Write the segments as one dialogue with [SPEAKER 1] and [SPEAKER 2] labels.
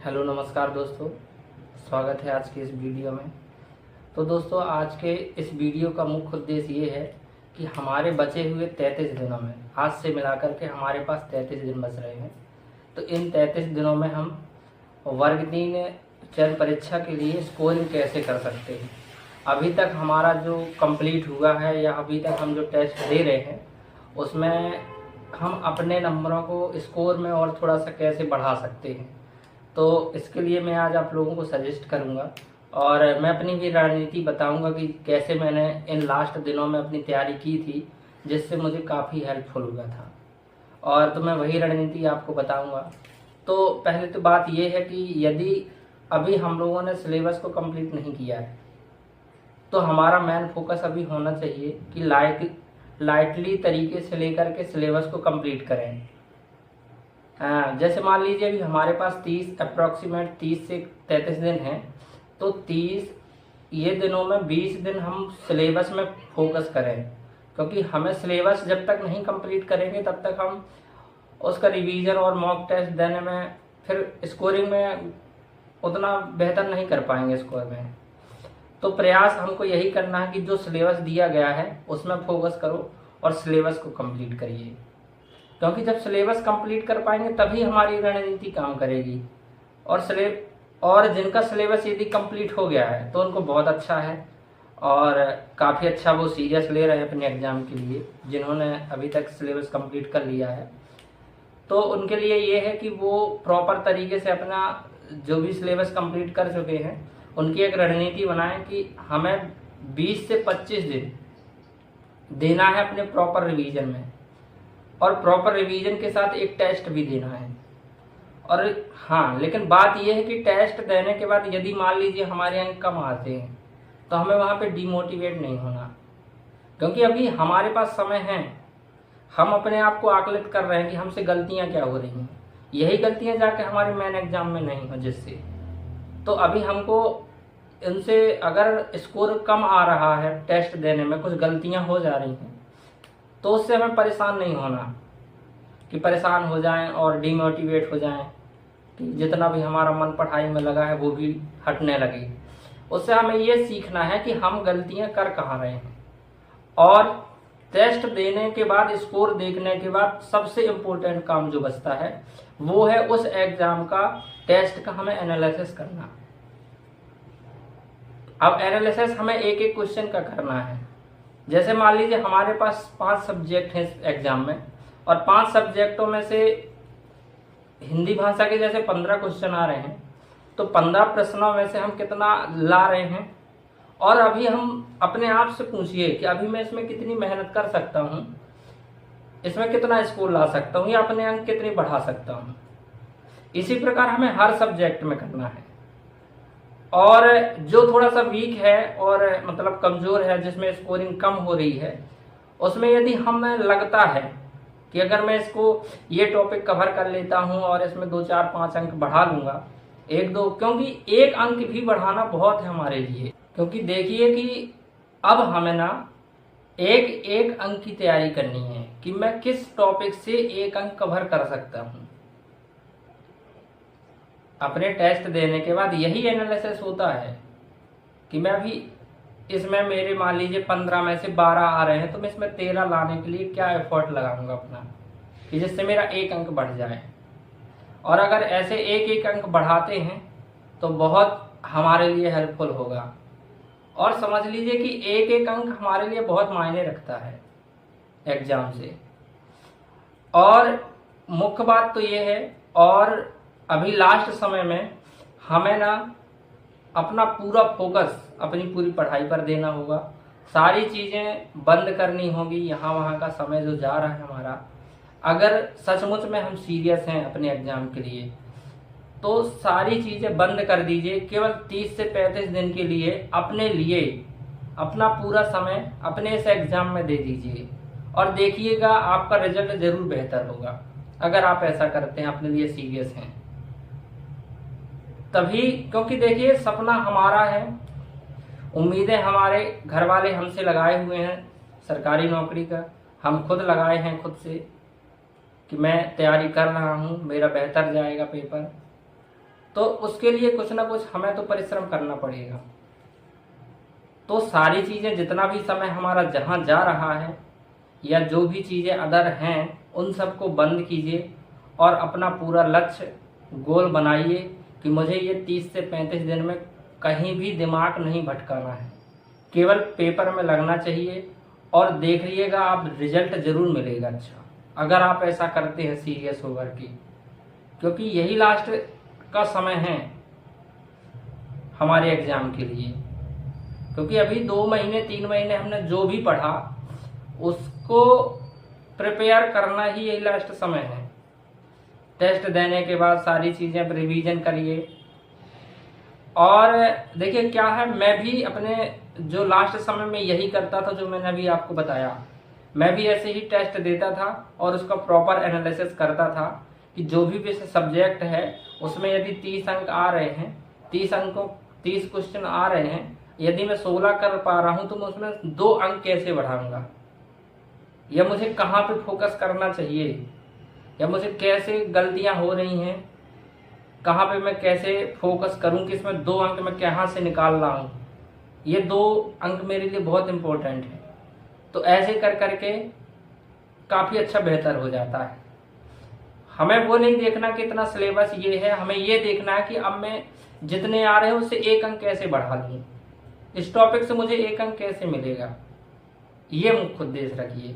[SPEAKER 1] Hello नमस्कार दोस्तों, स्वागत है आज की इस वीडियो में। तो दोस्तों, आज के इस वीडियो का मुख्य उद्देश्य ये है कि हमारे बचे हुए 33 दिनों में आज से मिलाकर के हमारे पास 33 दिन बच रहे हैं। तो इन 33 दिनों में हम वर्ग 3 चयन परीक्षा के लिए स्कोरिंग कैसे कर सकते हैं। अभी तक हमारा जो कंप्लीट हुआ है या अभी तक हम जो टेस्ट दे रहे हैं उसमें हम अपने नंबरों को स्कोर में और थोड़ा सा कैसे बढ़ा सकते हैं। तो इसके लिए मैं आज आप लोगों को सजेस्ट करूंगा और मैं अपनी भी रणनीति बताऊंगा कि कैसे मैंने इन लास्ट दिनों में अपनी तैयारी की थी, जिससे मुझे काफ़ी हेल्पफुल हुआ था। और तो मैं वही रणनीति आपको बताऊंगा। तो पहले तो बात यह है कि यदि अभी हम लोगों ने सिलेबस को कंप्लीट नहीं किया है तो हमारा मेन फोकस अभी होना चाहिए कि लाइटली तरीके से लेकर के सिलेबस को कंप्लीट करें। जैसे मान लीजिए अभी हमारे पास 30 से 33 दिन हैं, तो 30 ये दिनों में 20 दिन हम सिलेबस में फोकस करें, क्योंकि हमें सिलेबस जब तक नहीं कंप्लीट करेंगे तब तक हम उसका रिवीजन और मॉक टेस्ट देने में फिर स्कोरिंग में उतना बेहतर नहीं कर पाएंगे स्कोर में। तो प्रयास हमको यही करना है कि जो सिलेबस दिया गया है उसमें फोकस करो और सिलेबस को कंप्लीट करिए, क्योंकि जब सिलेबस कंप्लीट कर पाएंगे तभी हमारी रणनीति काम करेगी। और जिनका सिलेबस यदि कंप्लीट हो गया है तो उनको बहुत अच्छा है और काफ़ी अच्छा वो सीरियस ले रहे हैं अपने एग्ज़ाम के लिए। जिन्होंने अभी तक सिलेबस कंप्लीट कर लिया है तो उनके लिए ये है कि वो प्रॉपर तरीके से अपना जो भी सिलेबस कंप्लीट कर चुके हैं उनकी एक रणनीति बनाएं कि हमें 20 से 25 दिन देना है अपने प्रॉपर रिवीजन में, और प्रॉपर रिवीजन के साथ एक टेस्ट भी देना है। और हाँ, लेकिन बात यह है कि टेस्ट देने के बाद यदि मान लीजिए हमारे अंक कम आते हैं तो हमें वहाँ पे डिमोटिवेट नहीं होना, क्योंकि अभी हमारे पास समय है। हम अपने आप को आकलित कर रहे हैं कि हमसे गलतियाँ क्या हो रही हैं, यही गलतियाँ जाके हमारे मेन एग्जाम में नहीं हो जिससे। तो अभी हमको इनसे अगर स्कोर कम आ रहा है, टेस्ट देने में कुछ गलतियाँ हो जा रही हैं, तो उससे हमें परेशान नहीं होना कि परेशान हो जाएं और डिमोटिवेट हो जाएं कि जितना भी हमारा मन पढ़ाई में लगा है वो भी हटने लगे। उससे हमें ये सीखना है कि हम गलतियां कर कहाँ रहे हैं, और टेस्ट देने के बाद स्कोर देखने के बाद सबसे इम्पोर्टेंट काम जो बचता है वो है उस एग्जाम का टेस्ट का हमें एनालिसिस करना। अब एनालिसिस हमें एक एक क्वेश्चन का करना है। जैसे मान लीजिए हमारे पास 5 सब्जेक्ट हैं इस एग्जाम में, और 5 सब्जेक्टों में से हिंदी भाषा के जैसे 15 क्वेश्चन आ रहे हैं, तो 15 प्रश्नों में से हम कितना ला रहे हैं। और अभी हम अपने आप से पूछिए कि अभी मैं इसमें कितनी मेहनत कर सकता हूँ, इसमें कितना स्कोर ला सकता हूँ या अपने अंक कितनी बढ़ा सकता हूँ। इसी प्रकार हमें हर सब्जेक्ट में करना है। और जो थोड़ा सा वीक है और मतलब कमज़ोर है, जिसमें स्कोरिंग कम हो रही है, उसमें यदि हमें लगता है कि अगर मैं इसको ये टॉपिक कवर कर लेता हूँ और इसमें 2 4 5 अंक बढ़ा लूँगा, 1 2, क्योंकि 1 अंक भी बढ़ाना बहुत है हमारे लिए। क्योंकि देखिए कि अब हमें ना एक अंक की तैयारी करनी है कि मैं किस टॉपिक से 1 अंक कवर कर सकता हूँ। अपने टेस्ट देने के बाद यही एनालिसिस होता है कि मैं अभी इसमें मेरे मान लीजिए 15 में से 12 आ रहे हैं, तो मैं इसमें 13 लाने के लिए क्या एफर्ट लगाऊंगा अपना, कि जिससे मेरा 1 अंक बढ़ जाए। और अगर ऐसे एक अंक बढ़ाते हैं तो बहुत हमारे लिए हेल्पफुल होगा। और समझ लीजिए कि एक अंक हमारे लिए बहुत मायने रखता है एग्जाम से। और मुख्य बात तो ये है, और अभी लास्ट समय में हमें ना अपना पूरा फोकस अपनी पूरी पढ़ाई पर देना होगा। सारी चीज़ें बंद करनी होगी, यहाँ वहाँ का समय जो जा रहा है हमारा। अगर सचमुच में हम सीरियस हैं अपने एग्ज़ाम के लिए तो सारी चीज़ें बंद कर दीजिए। केवल 30 से 35 दिन के लिए अपना पूरा समय अपने इस एग्ज़ाम में दे दीजिए, और देखिएगा आपका रिजल्ट ज़रूर बेहतर होगा। अगर आप ऐसा करते हैं, अपने लिए सीरियस हैं तभी। क्योंकि देखिए सपना हमारा है, उम्मीदें हमारे घर वाले हमसे लगाए हुए हैं सरकारी नौकरी का, हम खुद लगाए हैं खुद से कि मैं तैयारी कर रहा हूँ, मेरा बेहतर जाएगा पेपर। तो उसके लिए कुछ ना कुछ हमें तो परिश्रम करना पड़ेगा। तो सारी चीज़ें, जितना भी समय हमारा जहाँ जा रहा है या जो भी चीज़ें अदर हैं, उन सबको बंद कीजिए और अपना पूरा लक्ष्य गोल बनाइए कि मुझे ये 30 से 35 दिन में कहीं भी दिमाग नहीं भटकाना है, केवल पेपर में लगना चाहिए। और देख लीजिएगा, आप रिजल्ट जरूर मिलेगा अच्छा, अगर आप ऐसा करते हैं सीरियस होकर के, क्योंकि यही लास्ट का समय है हमारे एग्जाम के लिए। क्योंकि अभी 2 महीने 3 महीने हमने जो भी पढ़ा उसको प्रिपेयर करना ही यही लास्ट समय है। टेस्ट देने के बाद सारी चीज़ें रिवीजन करिए। और देखिए क्या है, मैं भी अपने जो लास्ट समय में यही करता था जो मैंने अभी आपको बताया। मैं भी ऐसे ही टेस्ट देता था और उसका प्रॉपर एनालिसिस करता था कि जो भी सब्जेक्ट है उसमें यदि 30 अंक आ रहे हैं, 30 क्वेश्चन आ रहे हैं, यदि मैं 16 कर पा रहा हूं तो मैं उसमें 2 अंक कैसे बढ़ाऊंगा, या मुझे कहाँ पे फोकस करना चाहिए, या मुझे कैसे गलतियां हो रही हैं, कहाँ पे मैं कैसे फोकस करूं कि इसमें 2 अंक मैं कहाँ से निकाल रहा हूं। ये 2 अंक मेरे लिए बहुत इंपॉर्टेंट है। तो ऐसे कर करके काफ़ी अच्छा बेहतर हो जाता है। हमें वो नहीं देखना कि इतना सिलेबस ये है, हमें ये देखना है कि अब मैं जितने आ रहे हैं उससे 1 अंक कैसे बढ़ा लूँ, इस टॉपिक से मुझे 1 अंक कैसे मिलेगा, ये मुख्य उद्देश्य रखिए।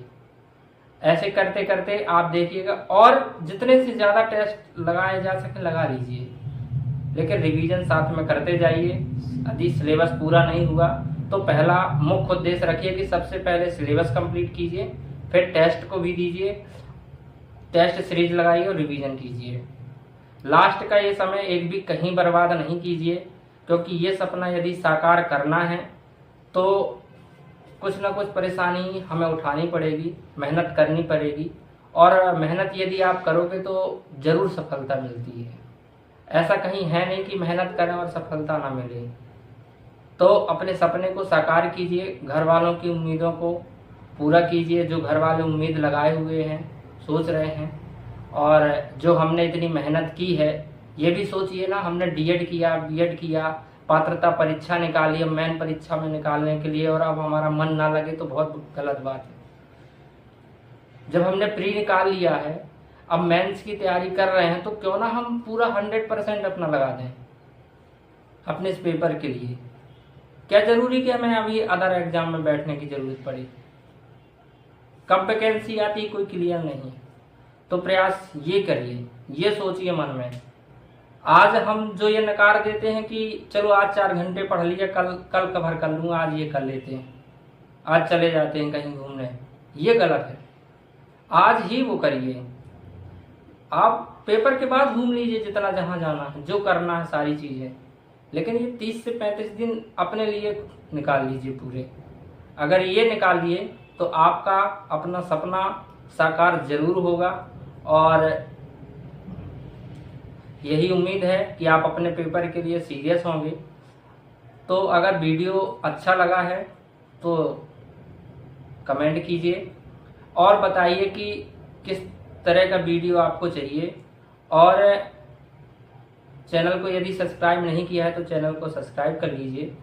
[SPEAKER 1] ऐसे करते करते आप देखिएगा, और जितने से ज़्यादा टेस्ट लगाए जा सके लगा लीजिए, लेकिन रिवीजन साथ में करते जाइए। यदि सिलेबस पूरा नहीं हुआ तो पहला मुख्य उद्देश्य रखिए कि सबसे पहले सिलेबस कंप्लीट कीजिए, फिर टेस्ट को भी दीजिए, टेस्ट सीरीज लगाइए और रिवीजन कीजिए। लास्ट का ये समय एक भी कहीं बर्बाद नहीं कीजिए, क्योंकि ये सपना यदि साकार करना है तो कुछ ना कुछ परेशानी हमें उठानी पड़ेगी, मेहनत करनी पड़ेगी, और मेहनत यदि आप करोगे तो ज़रूर सफलता मिलती है। ऐसा कहीं है नहीं कि मेहनत करें और सफलता ना मिले। तो अपने सपने को साकार कीजिए, घर वालों की उम्मीदों को पूरा कीजिए, जो घर वाले उम्मीद लगाए हुए हैं, सोच रहे हैं। और जो हमने इतनी मेहनत की है, ये भी सोचिए ना, हमने डीएड किया, बीएड किया, पात्रता परीक्षा निकाली, अब मेन परीक्षा में निकालने के लिए, और अब हमारा मन ना लगे तो बहुत गलत बात है। जब हमने प्री निकाल लिया है, अब मेंस की तैयारी कर रहे हैं, तो क्यों ना हम पूरा 100% अपना लगा दें अपने इस पेपर के लिए। क्या जरूरी कि हमें अभी अदर एग्जाम में बैठने की जरूरत पड़ी, कब वैकेंसी आती कोई क्लियर नहीं है। तो प्रयास ये करिए, ये सोचिए मन में। आज हम जो ये नकार देते हैं कि चलो आज 4 घंटे पढ़ लिया, कल कवर कर लूँगा, आज ये कर लेते हैं, आज चले जाते हैं कहीं घूमने, ये गलत है। आज ही वो करिए। आप पेपर के बाद घूम लीजिए जितना जहाँ जाना है, जो करना है सारी चीज़ें, लेकिन ये 30 से 35 दिन अपने लिए निकाल लीजिए पूरे। अगर ये निकाल लिए तो आपका अपना सपना साकार जरूर होगा। और यही उम्मीद है कि आप अपने पेपर के लिए सीरियस होंगे। तो अगर वीडियो अच्छा लगा है तो कमेंट कीजिए और बताइए कि किस तरह का वीडियो आपको चाहिए। और चैनल को यदि सब्सक्राइब नहीं किया है तो चैनल को सब्सक्राइब कर लीजिए